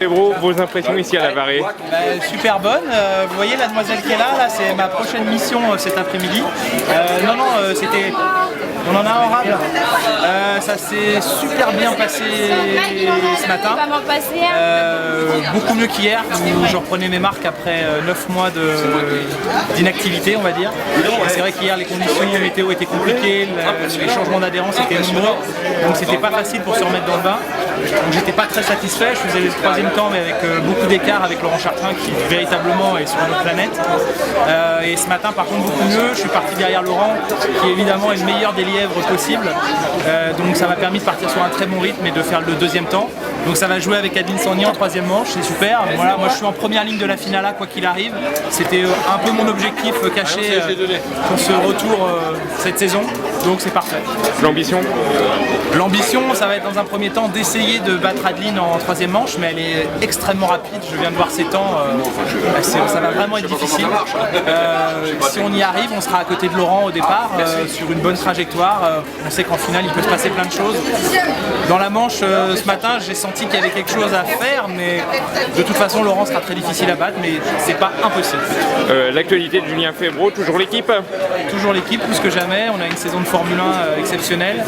Vos impressions ici à la Varée? Super bonne. Vous voyez la demoiselle qui est là, c'est ma prochaine mission cet après-midi. C'était... On en a un rable. Ça s'est super bien passé ce matin. Beaucoup mieux qu'hier où je reprenais mes marques après 9 mois d'inactivité, on va dire. C'est vrai qu'hier les conditions météo étaient compliquées, les changements d'adhérence étaient nombreux, donc c'était pas facile pour se remettre dans le bain. Donc j'étais pas très satisfait, je faisais le troisième temps mais avec beaucoup d'écart avec Laurent Chartrain qui véritablement est sur une autre planète. Et ce matin par contre beaucoup mieux, je suis parti derrière Laurent qui évidemment est le meilleur des lièvres possible. Donc ça m'a permis de partir sur un très bon rythme et de faire le deuxième temps. Donc ça va jouer avec Adeline Sangny en troisième manche, c'est super. Voilà, moi je suis en première ligne de la finale quoi qu'il arrive. C'était un peu mon objectif caché pour ce retour cette saison. Donc c'est parfait. L'ambition? L'ambition, ça va être dans un premier temps d'essayer de battre Adeline en troisième manche, mais elle est extrêmement rapide. Je viens de voir ses temps, ça va vraiment être difficile. Si on y arrive, on sera à côté de Laurent au départ, sur une bonne trajectoire. On sait qu'en finale, il peut se passer plein de choses. Dans la manche, ce matin, j'ai senti qu'il y avait quelque chose à faire, mais de toute façon, Laurent sera très difficile à battre, mais c'est pas impossible. L'actualité de Julien Febvre, toujours l'équipe? Toujours l'équipe, plus que jamais. On a une saison de Formule 1 exceptionnelle.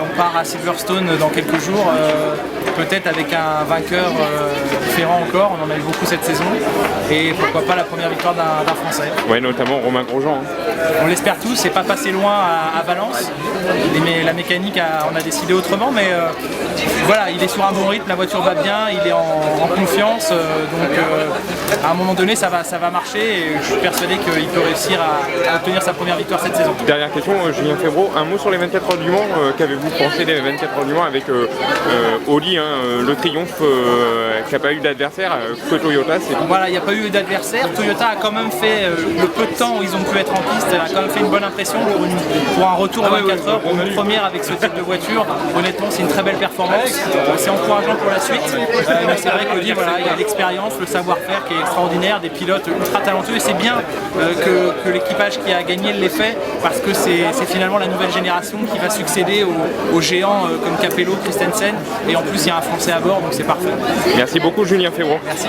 On part à Silverstone dans quelques jours, peut-être avec un vainqueur différent encore. On en a eu beaucoup cette saison. Et pourquoi pas la première victoire d'un Français. Ouais, notamment Romain Grosjean. On l'espère tous, c'est pas passé loin à Valence. La mécanique, on a décidé autrement, mais voilà, il est sur un bon rythme, la voiture va bien, il est en confiance. Donc à un moment donné, ça va marcher et je suis persuadé qu'il peut réussir à obtenir sa première victoire cette saison. Dernière question, Julien Febvre, un mot sur les 24 heures du Mans. Qu'avez-vous pensé des 24 heures du Mans avec Oli, le triomphe qui n'a pas eu d'adversaire que Toyota? Voilà, il n'y a pas eu d'adversaire. Toyota a quand même fait, le peu de temps où ils ont pu être en piste, a quand même fait une bonne impression pour un retour en 24 heures, pour une première avec ce type de voiture. Honnêtement, c'est une très belle performance. C'est encourageant pour la suite. Mais c'est vrai qu'Oli, voilà, il y a l'expérience, le savoir-faire qui est extraordinaire, des pilotes ultra talentueux. Et c'est bien que l'équipage qui a gagné l'ait fait parce que c'est finalement la nouvelle génération qui va succéder aux géants comme Capello, Christensen. Et en plus, il y a un Français à bord, donc c'est parfait. Merci beaucoup, Julien Febvre. Merci.